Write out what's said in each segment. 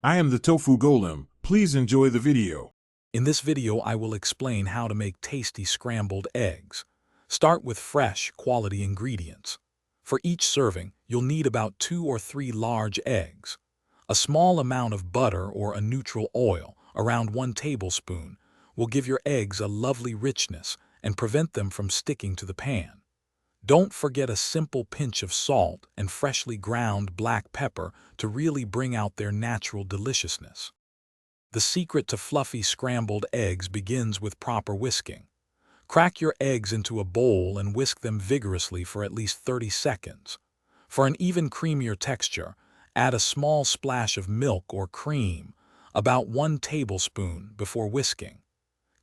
I am the Tofu Golem. Please enjoy the video. In this video, I will explain how to make tasty scrambled eggs. Start with fresh, quality ingredients. For each serving, you'll need about 2 or 3 large eggs. A small amount of butter or a neutral oil, around 1 tablespoon, will give your eggs a lovely richness and prevent them from sticking to the pan. Don't forget a simple pinch of salt and freshly ground black pepper to really bring out their natural deliciousness. The secret to fluffy scrambled eggs begins with proper whisking. Crack your eggs into a bowl and whisk them vigorously for at least 30 seconds. For an even creamier texture, add a small splash of milk or cream, about 1 tablespoon, before whisking.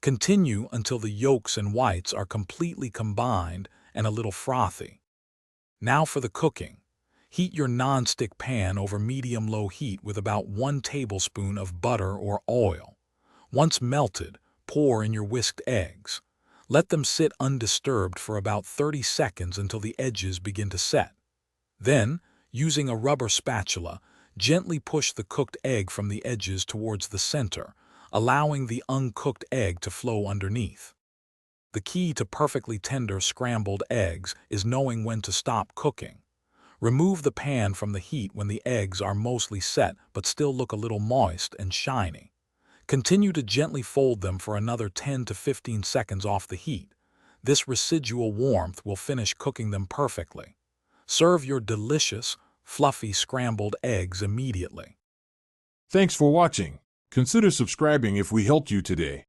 Continue until the yolks and whites are completely combined and a little frothy. Now for the cooking. Heat your non-stick pan over medium-low heat with about 1 tablespoon of butter or oil. Once melted, pour in your whisked eggs. Let them sit undisturbed for about 30 seconds until the edges begin to set. Then, using a rubber spatula, gently push the cooked egg from the edges towards the center, allowing the uncooked egg to flow underneath. The key to perfectly tender scrambled eggs is knowing when to stop cooking. Remove the pan from the heat when the eggs are mostly set but still look a little moist and shiny. Continue to gently fold them for another 10 to 15 seconds off the heat. This residual warmth will finish cooking them perfectly. Serve your delicious, fluffy scrambled eggs immediately. Thanks for watching. Consider subscribing if we helped you today.